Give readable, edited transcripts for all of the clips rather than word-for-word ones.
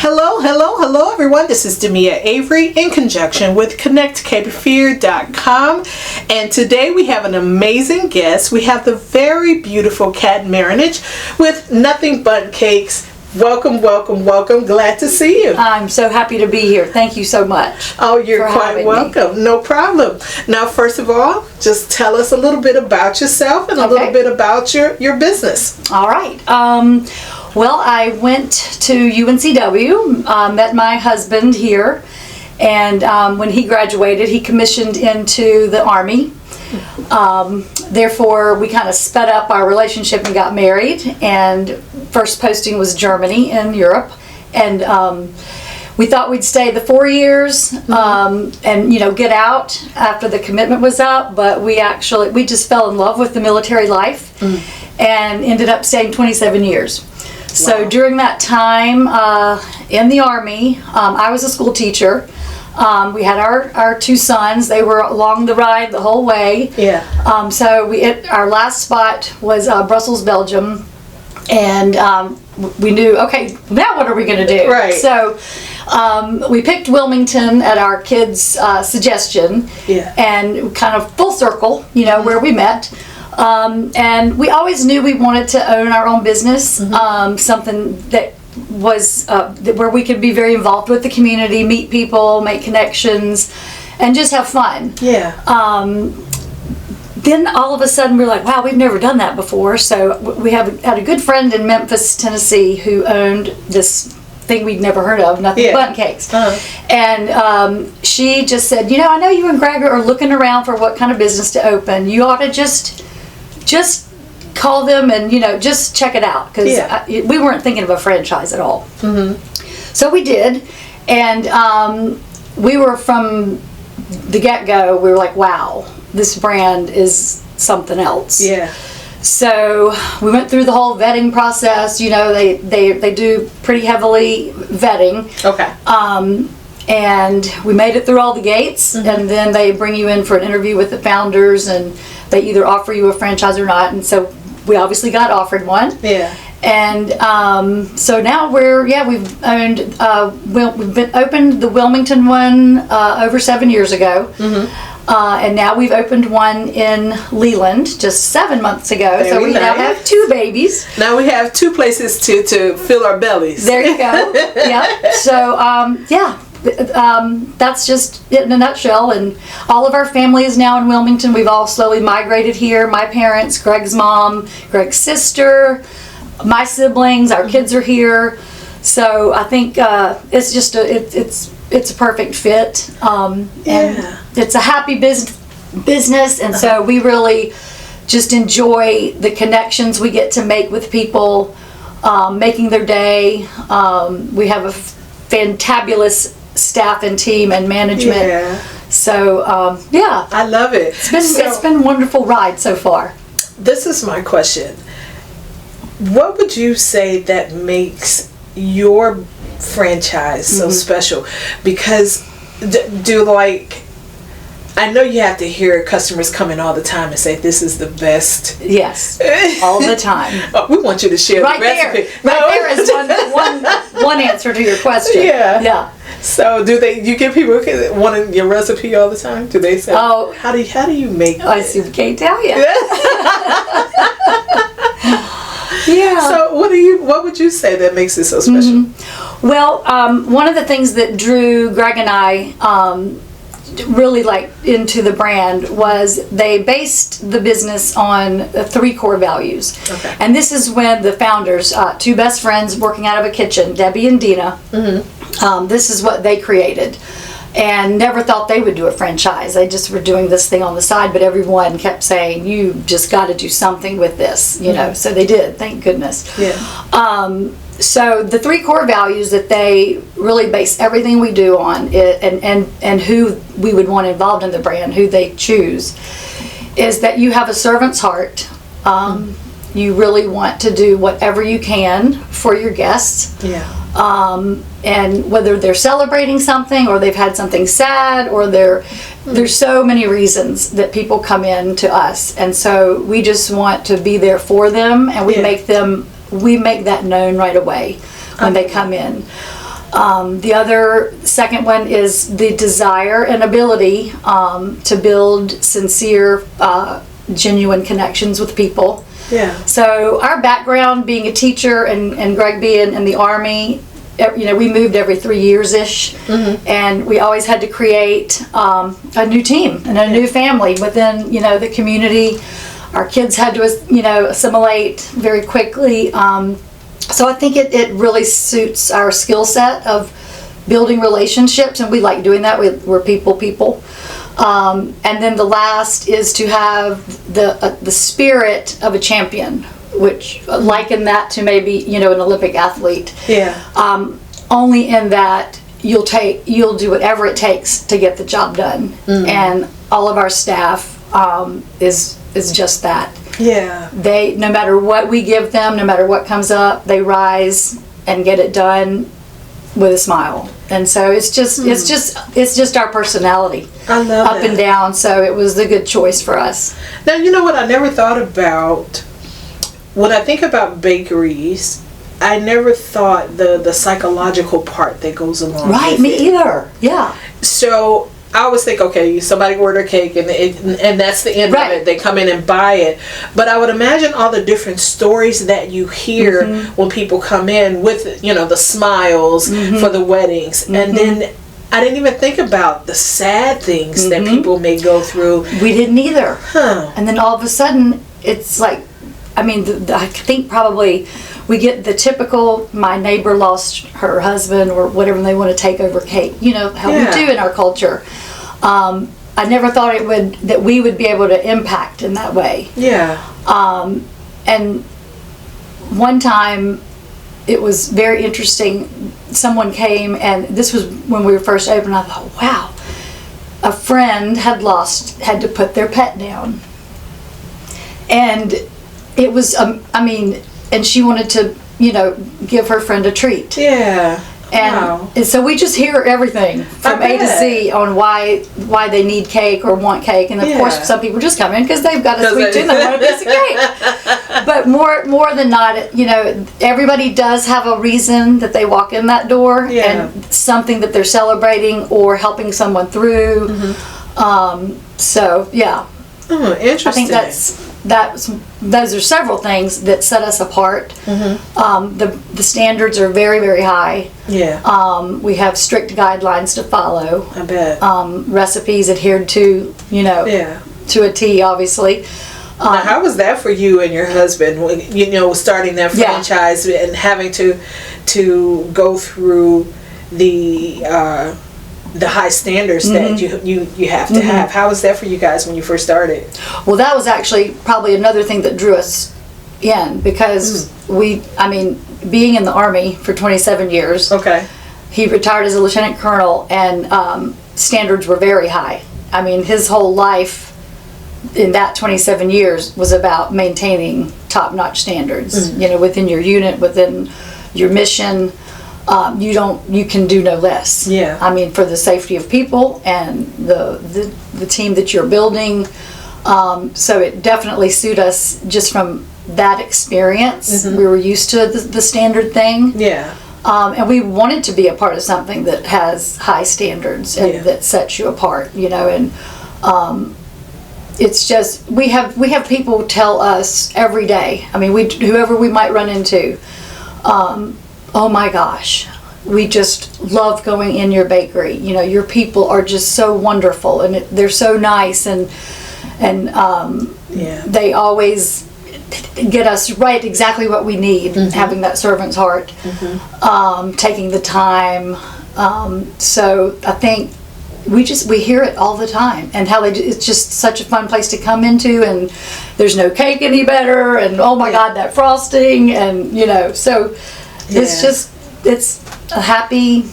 Hello, everyone. This is Demia Avery in conjunction with ConnectCapeFear.com. And today we have an amazing guest. We have the very beautiful Greg Marinich with Nothing Bundt Cakes. Welcome. Glad to see you. I'm so happy to be here. Thank you so much. Oh, you're quite welcome. No problem. Now, first of all, just tell us a little bit about yourself and a little bit about your business. All right. Well, I went to UNCW, met my husband here, and when he graduated, he commissioned into the Army. Therefore, we kind of sped up our relationship and got married, and first posting was Germany in Europe, and we thought we'd stay the 4 years and get out after the commitment was up, but we just fell in love with the military life and ended up staying 27 years. So during that time in the Army, I was a school teacher. We had our two sons. They were along the ride the whole way. Yeah. So our last spot was Brussels, Belgium, and we knew, okay, now what are we going to do? Right. So we picked Wilmington at our kids' suggestion, and kind of full circle, where we met. And we always knew we wanted to own our own business, something that was where we could be very involved with the community, meet people, make connections, and just have fun. Yeah. Then all of a sudden we're like, wow, we've never done that before. So we had a good friend in Memphis, Tennessee, who owned this thing we'd never heard of, Nothing Bundt Cakes. And she just said, I know you and Greg are looking around for what kind of business to open. You ought to just call them and just check it out, because we weren't thinking of a franchise at all. So we did, and we were from the get-go, we were like, wow, this brand is something else. So we went through the whole vetting process. They do pretty heavily vetting. And we made it through all the gates, and then they bring you in for an interview with the founders, and they either offer you a franchise or not. And so we obviously got offered one. And so now we've owned opened the Wilmington one over 7 years ago. And now we've opened one in Leland just 7 months ago. So we now have two babies. Now we have two places to fill our bellies. There you go. So that's just it in a nutshell. And all of our family is now in Wilmington. We've all slowly migrated here. My parents, Greg's mom, Greg's sister, my siblings, our kids are here. So I think it's just it's a perfect fit. And it's a happy business, and so we really just enjoy the connections we get to make with people, making their day. We have a fantabulous staff and team and management. So I love it. It's been a wonderful ride so far. This is my question. What would you say that makes your franchise so special? Because I know you have to hear customers come in all the time and say, this is the best. Yes, all the time. We want you to share the recipe. There is one answer to your question. Yeah. So do you give people wanting your recipe all the time? Do they say, how do you make it? I see, we can't tell you. So what would you say that makes it so special? Well, one of the things that drew Greg and I really into the brand was they based the business on 3 core values. And this is when the founders, two best friends working out of a kitchen, Debbie and Dina, this is what they created. And never thought they would do a franchise. They just were doing this thing on the side, but everyone kept saying, you just got to do something with this, so they did, thank goodness. So the 3 core values that they really base everything we do on, and who we would want involved in the brand, who they choose, is that you have a servant's heart. You really want to do whatever you can for your guests. And whether they're celebrating something, or they've had something sad, or there's so many reasons that people come in to us, and so we just want to be there for them, and we make that known right away when they come in. The other second one is the desire and ability to build sincere, genuine connections with people. Yeah. So our background being a teacher and Greg being in the Army, we moved every 3 years-ish, and we always had to create a new team and a new family within, the community. Our kids had to, assimilate very quickly. So I think it really suits our skill set of building relationships, and we like doing that. We're people. And then the last is to have the spirit of a champion, which liken that to maybe an Olympic athlete. Yeah. Only in that you'll do whatever it takes to get the job done, and all of our staff is just that. Yeah. They, no matter what we give them, no matter what comes up, they rise and get it done with a smile. And so it's just our personality. I love up and down. So it was the good choice for us. Now, you know what I never thought about when I think about bakeries. I never thought the psychological part that goes along. Right, with me it. either. Yeah. So I always think, okay, somebody order a cake and that's the end of it. They come in and buy it. But I would imagine all the different stories that you hear when people come in with, the smiles for the weddings. And then I didn't even think about the sad things that people may go through. We didn't either. Huh. And then all of a sudden, it's like, I think probably we get the typical, my neighbor lost her husband or whatever, and they want to take over cake. How we do in our culture. I never thought that we would be able to impact in that way. Yeah. And one time, it was very interesting. Someone came, and this was when we were first open. I thought, wow, a friend had to put their pet down, and it was, and she wanted to, give her friend a treat. Yeah. And so we just hear everything from A to Z on why they need cake or want cake. And of course, some people just come in because they've got a sweet tooth and they want a piece of cake. But more than not, everybody does have a reason that they walk in that door and something that they're celebrating or helping someone through. So, yeah. Oh, interesting. I think those are several things that set us apart. The standards are very, very high. Yeah. We have strict guidelines to follow. I bet. Recipes adhered to, to a T, obviously. Now, how was that for you and your husband? Starting that franchise and having to go through the high standards that you have to have. How was that for you guys when you first started? Well, that was actually probably another thing that drew us in because being in the Army for 27 years. Okay. He retired as a lieutenant colonel, and standards were very high. His whole life in that 27 years was about maintaining top-notch standards. Within your unit, within your mission. You can do no less. Yeah. For the safety of people and the team that you're building. So it definitely suited us just from that experience. We were used to the standard thing. Yeah. And we wanted to be a part of something that has high standards and that sets you apart, and it's just we have people tell us every day. Whoever we might run into, oh my gosh, we just love going in your bakery. Your people are just so wonderful, and they're so nice, and they always get us right exactly what we need. Having that servant's heart, taking the time. So I think we hear it all the time, and how it's just such a fun place to come into, and there's no cake any better, and oh my God, that frosting, and so. It's a happy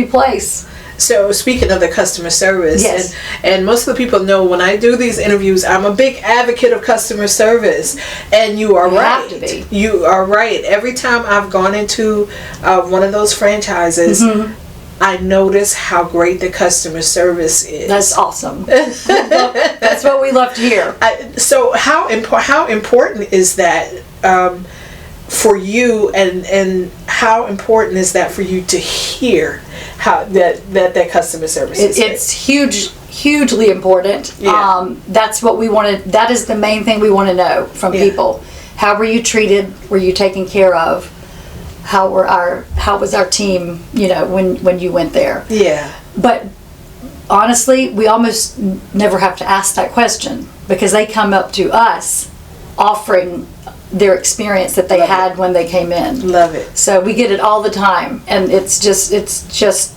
place. So speaking of the customer service, yes. and most of the people know when I do these interviews, I'm a big advocate of customer service, and you are right. Have to be. You are right. Every time I've gone into one of those franchises, I notice how great the customer service is. That's awesome. That's what we love to hear. So how important is that? for you, and how important is that for you to hear how that customer service is great? It's hugely important. Yeah. That's what we wanted. That is the main thing we want to know from people. How were you treated? Were you taken care of? How was our team, when you went there? Yeah. But honestly, we almost never have to ask that question, because they come up to us offering their experience that they had when they came in. Love it. So we get it all the time, and it's just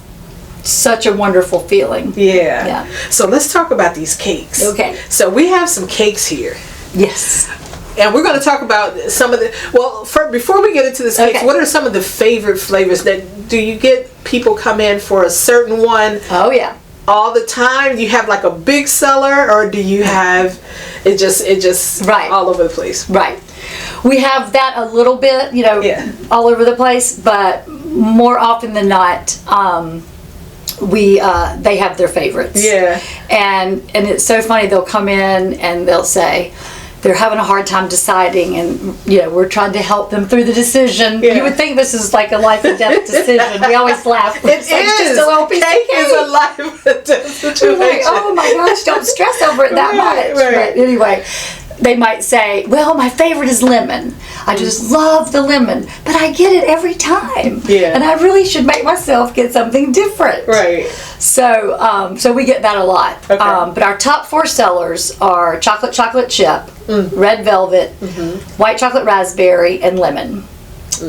such a wonderful feeling. Yeah. So let's talk about these cakes. Okay. So we have some cakes here. Yes. And we're going to talk about some of the, before we get into this cakes, what are some of the favorite flavors do you get people come in for a certain one? Oh yeah. All the time? Do you have like a big seller, or do you have it just right all over the place? Right. We have that a little bit, all over the place, but more often than not, they have their favorites. Yeah. And it's so funny, they'll come in and they'll say they're having a hard time deciding, and we're trying to help them through the decision. You would think this is like a life and death decision. We always laugh. It's just a little piece of cake. Is a life and death situation. Like, oh my gosh, don't stress over it that much. Right. But anyway, they might say, well, my favorite is lemon. I just love the lemon, but I get it every time. Yeah. And I really should make myself get something different. Right. So we get that a lot. Okay. But our top 4 sellers are chocolate chip, red velvet, white chocolate raspberry, and lemon.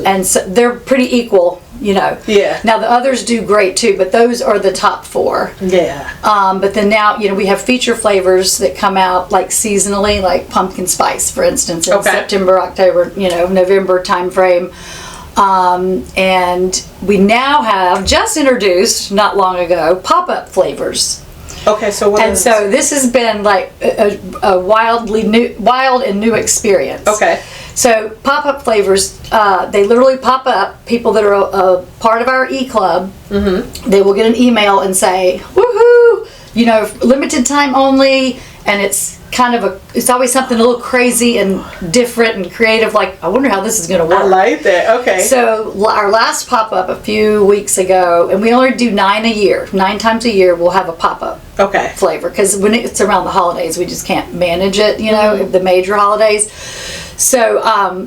And so they're pretty equal, Yeah. Now the others do great too, but those are the top 4. Yeah. But then now, we have feature flavors that come out like seasonally, like pumpkin spice, for instance, in September, October, November time frame. And we now have just introduced, not long ago, pop-up flavors. Okay, so what? So this has been like a wild and new experience. Okay. So pop-up flavors, they literally pop up. People that are a part of our e-club, they will get an email and say, woohoo, limited time only, and it's kind of it's always something a little crazy and different and creative, like, I wonder how this is going to work. I like that. Okay. So our last pop-up a few weeks ago, and we only do 9 a year. 9 times a year we'll have a pop-up flavor, because when it's around the holidays, we just can't manage it, the major holidays. So a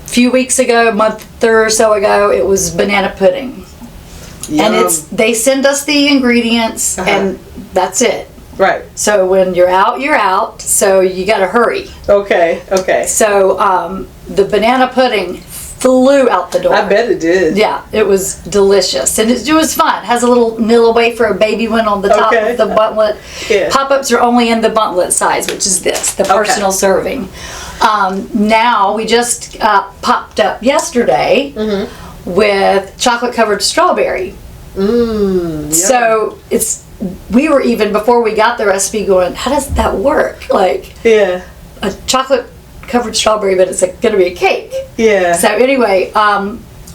few weeks ago, a month or so ago, it was banana pudding. Yum. And they send us the ingredients, and that's it. Right. So when you're out, so you got to hurry. Okay. So the banana pudding flew out the door. I bet it did. Yeah, it was delicious, and it was fun. It has a little Nilla wafer, a baby one on the top of the buntlet. Yeah. Pop-ups are only in the buntlet size, which is the personal serving. Now we just popped up yesterday with chocolate covered strawberry. So we were even, before we got the recipe, going, how does that work? Like, a chocolate covered strawberry, but it's going to be a cake. Yeah. So anyway,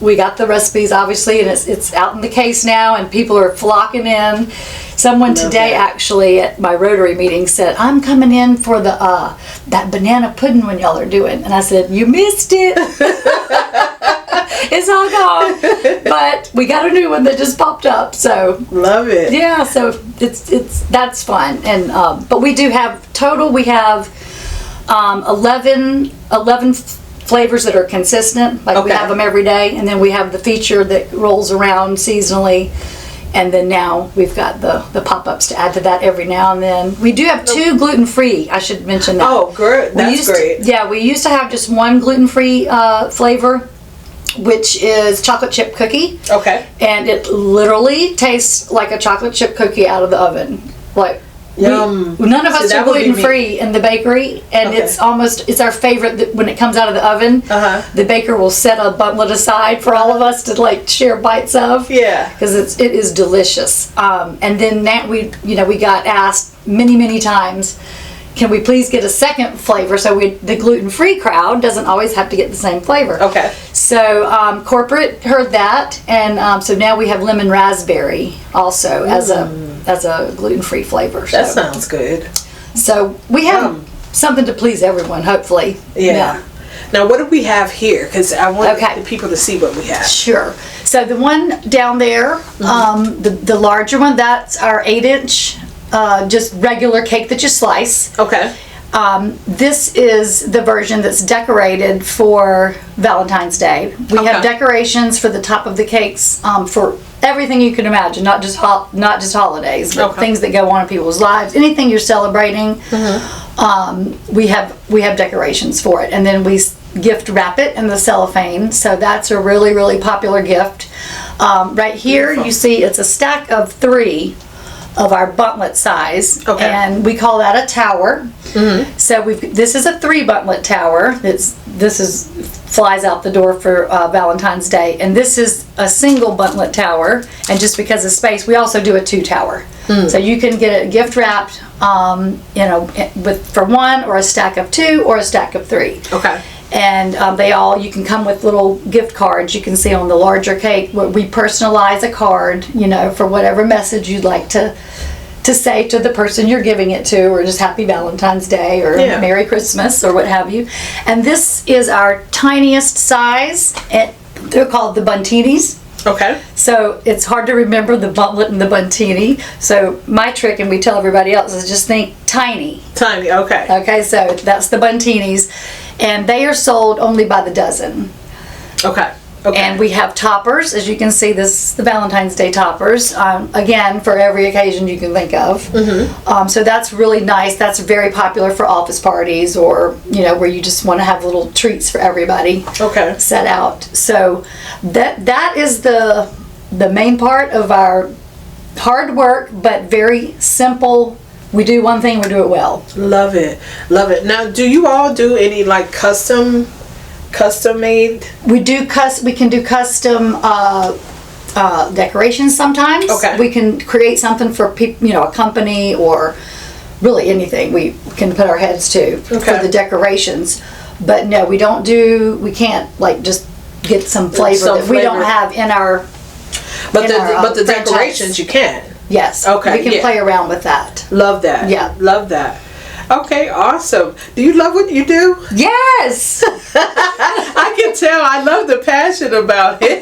we got the recipes, obviously, and it's out in the case now, and people are flocking in. Someone today actually at my Rotary meeting said, I'm coming in for that banana pudding when y'all are doing. And I said, you missed it. It's all gone. But we got a new one that just popped up. So love it. Yeah, so that's fun. And but we do have total. We have 11 flavors that are consistent. Like we have them every day, and then we have the feature that rolls around seasonally. And then now we've got the pop-ups to add to that every now and then. We do have 2 gluten-free. I should mention that. Oh, great. That's great. We used to have just 1 gluten-free flavor, which is chocolate chip cookie. Okay. And it literally tastes like a chocolate chip cookie out of the oven. Like, none of us are gluten-free in the bakery, and it's our favorite when it comes out of the oven. The baker will set a buntlet aside for all of us to like share bites of. Yeah. Because it is delicious. And then that we got asked many times, can we please get a second flavor? So the gluten-free crowd doesn't always have to get the same flavor. Okay. So corporate heard that, and so now we have lemon raspberry also as a gluten-free flavor. That sounds good. So we have something to please everyone, hopefully. Yeah. Now, what do we have here? Because I want Okay. the people to see what we have. Sure. So the one down there, the larger one, that's our 8-inch, just regular cake that you slice. Okay. This is the version that's decorated for Valentine's Day. We have decorations for the top of the cakes for everything you can imagine, not just holidays, but things that go on in people's lives. Anything you're celebrating, we have decorations for it, and then we gift wrap it in the cellophane. So that's a really, really popular gift. Right here, you see it's a stack of 3 of our buntlet size, and we call that a tower. So this is a 3 buntlet tower. This flies out the door for Valentine's Day, and this is a single buntlet tower. And just because of space, we also do a 2 tower. So you can get it gift wrapped, for 1 or a stack of 2 or a stack of 3. Okay. And you can come with little gift cards. You can see on the larger cake, we personalize a card, for whatever message you'd like to say to the person you're giving it to, or just Happy Valentine's Day, or Merry Christmas, or what have you. And this is our tiniest size. They're called the Buntinis. Okay. So it's hard to remember the buntlet and the buntini. So my trick, and we tell everybody else, is just think tiny. Tiny, okay. Okay, so that's the buntinis. And they are sold only by the dozen. Okay. And we have toppers, as you can see. This is the Valentine's Day toppers. Again, for every occasion you can think of. So that's really nice. That's very popular for office parties, or where you just want to have little treats for everybody. Okay. Set out. So that is the main part of our hard work, but very simple. We do one thing, we do it well. Love it. Love it. Now, do you all do any custom made? We can do custom decorations sometimes. Okay. We can create something for people, a company, or really anything we can put our heads to for the decorations. But no, we can't just get some flavor that we don't have in our. But the franchise. Decorations you can. Yes. Okay. We can play around with that. Love that. Yeah. Love that. Okay, awesome. Do you love what you do? Yes. I can tell. I love the passion about it.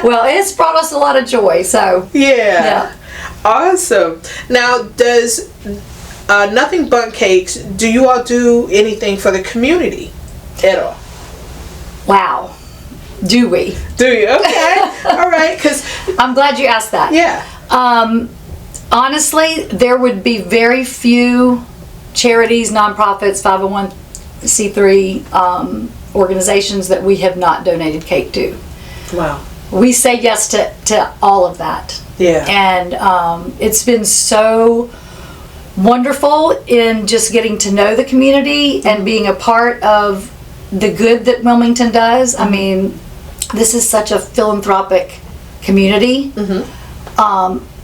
Well, it's brought us a lot of joy. So. Yeah. Awesome. Now, does Nothing Bundt Cakes, do you all do anything for the community at all? Wow. Do we? Do you? Okay. All right. Because I'm glad you asked that. Yeah. Honestly, there would be very few charities, nonprofits, 501c3 organizations that we have not donated cake to. Wow. We say yes to all of that. Yeah. And it's been so wonderful in just getting to know the community and being a part of the good that Wilmington does. I mean, this is such a philanthropic community.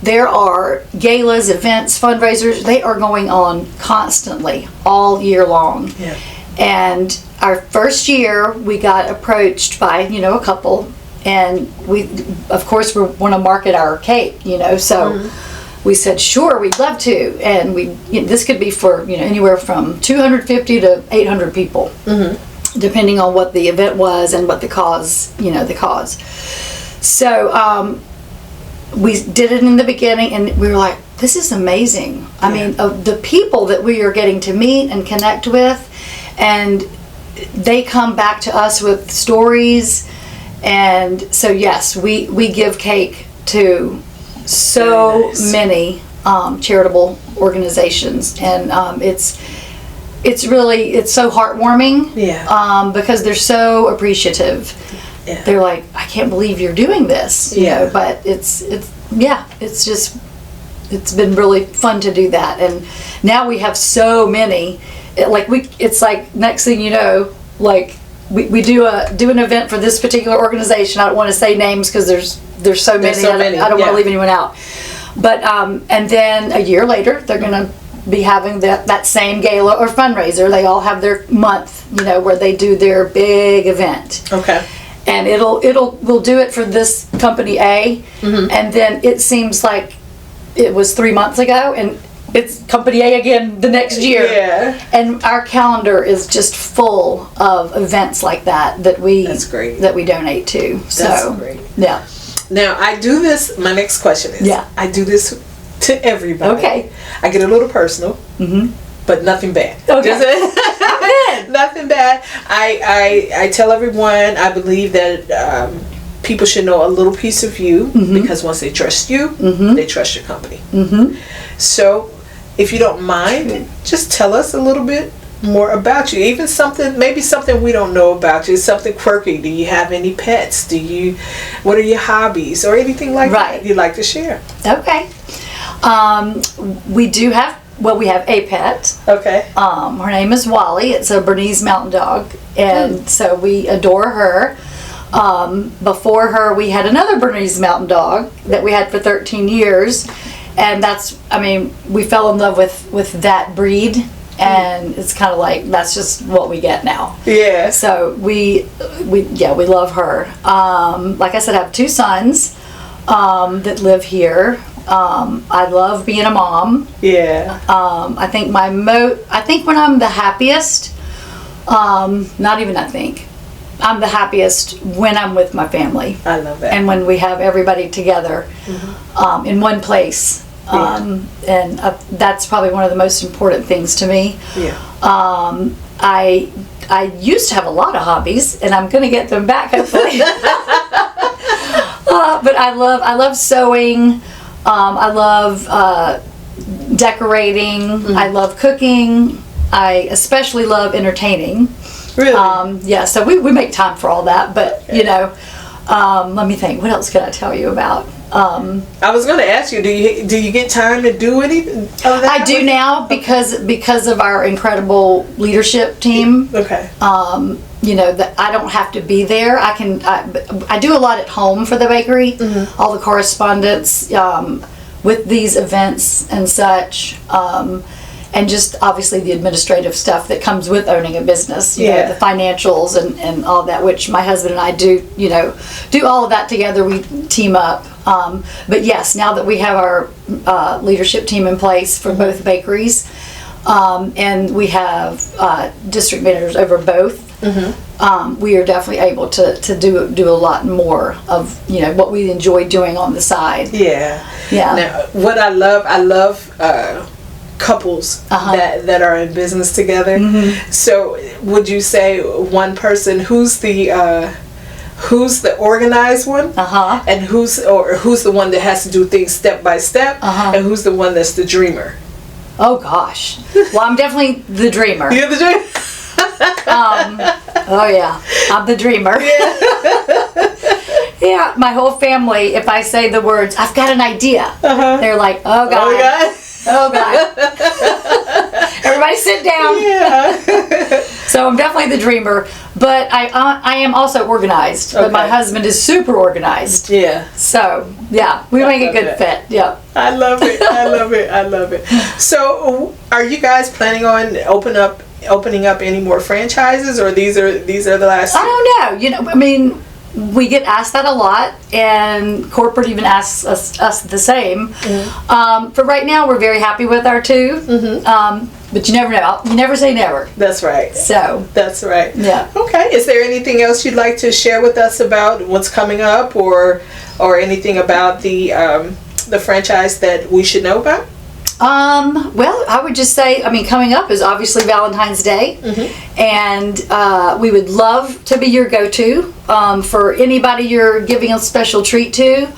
There are galas, events, fundraisers. They are going on constantly all year long. Yeah. And our first year, we got approached by a couple, and we, of course, we want to market our cake. So we said, sure, we'd love to, and this could be for anywhere from 250 to 800 people. Depending on what the event was and what the cause, So we did it in the beginning, and we were like, this is amazing. I mean, the people that we are getting to meet and connect with, and they come back to us with stories. And so, yes, we give cake to so many charitable organizations, and it's so heartwarming. Yeah. Because they're so appreciative. Yeah. They're like, I can't believe you're doing this. But it's been really fun to do that. And now we have so many. It's like next thing you know, we do an event for this particular organization. I don't want to say names because there's so many. I don't want to leave anyone out. But and then a year later, they're gonna be having that same gala or fundraiser. They all have their month, where they do their big event. Okay. And we'll do it for this company A, and then it seems like it was 3 months ago, and it's Company A again the next year. Yeah. And our calendar is just full of events like that we That's great. that we donate to. That's great. Yeah. Now I do this. My next question is. Yeah. I do this to everybody. Okay. I get a little personal. But nothing bad. Okay. Nothing bad. I tell everyone I believe that people should know a little piece of you because once they trust you, they trust your company. So if you don't mind, just tell us a little bit more about you. Even maybe something we don't know about you. Something quirky. Do you have any pets? What are your hobbies or anything like that you'd like to share? Okay. We have a pet. Okay. Her name is Wally. It's a Bernese Mountain Dog, and so we adore her. Before her, we had another Bernese Mountain Dog that we had for 13 years, and we fell in love with that breed, and it's kind of like that's just what we get now. Yeah. So we love her. Like I said, I have 2 sons that live here. I love being a mom. Yeah. I think when I'm the happiest, I'm the happiest when I'm with my family. I love that. And when we have everybody together in one place. And that's probably one of the most important things to me. Yeah. I used to have a lot of hobbies, and I'm going to get them back hopefully. But I love sewing. I love decorating. I love cooking. I especially love entertaining. Really? So we make time for all that. But let me think. What else could I tell you about? I was going to ask you, do you get time to do anything of that? I do now because of our incredible leadership team. Okay. That I don't have to be there. I do a lot at home for the bakery, all the correspondence with these events and such, and just obviously the administrative stuff that comes with owning a business. You know, the financials and all that, which my husband and I do. Do all of that together. We team up. But yes, now that we have our leadership team in place for both bakeries, and we have district managers over both. We are definitely able to do a lot more of what we enjoy doing on the side. Yeah. Now, what I love couples that are in business together. So, would you say one person who's the organized one, and who's the one that has to do things step by step, and who's the one that's the dreamer? Oh gosh. Well, I'm definitely the dreamer. You're the dreamer. Oh yeah, I'm the dreamer. Yeah, my whole family, if I say the words, I've got an idea, they're like, oh God. Oh God. Everybody sit down. Yeah. So I'm definitely the dreamer, but I am also organized. But my husband is super organized. Yeah. So yeah, we make a good fit. Yeah. I love it. I love it. So are you guys planning on opening up any more franchises, or these are the last two? I don't know. We get asked that a lot, and corporate even asks us the same. For right now, we're very happy with our 2. But you never know. You never say never. That's right. So. That's right. Yeah. Okay. Is there anything else you'd like to share with us about what's coming up, or anything about the franchise that we should know about? Well, I would just say, coming up is obviously Valentine's Day, and we would love to be your go-to for anybody you're giving a special treat to.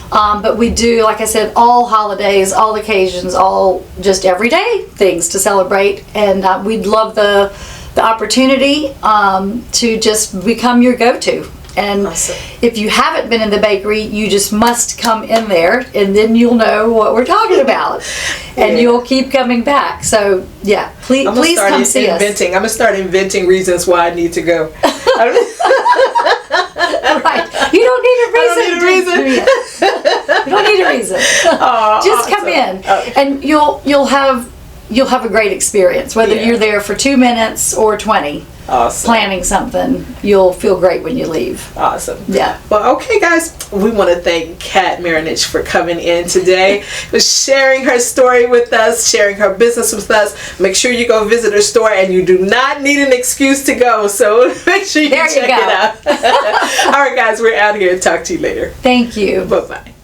But we do, like I said, all holidays, all occasions, all just everyday things to celebrate, and we'd love the opportunity to just become your go-to. And if you haven't been in the bakery, you just must come in there, and then you'll know what we're talking about, and you'll keep coming back. So yeah, please come see us. I'm gonna start inventing reasons why I need to go. Right? You don't need a reason. You don't need a reason. Just come in, and you'll have a great experience, whether you're there for 2 minutes or 20. Awesome. planning something, you'll feel great when you leave. Awesome. Yeah. Well, okay, guys, we want to thank Kat Marinich for coming in today, for sharing her story with us, sharing her business with us. Make sure you go visit her store, and you do not need an excuse to go, so make sure you check it out. All right, guys, we're out here. Talk to you later. Thank you. Bye-bye.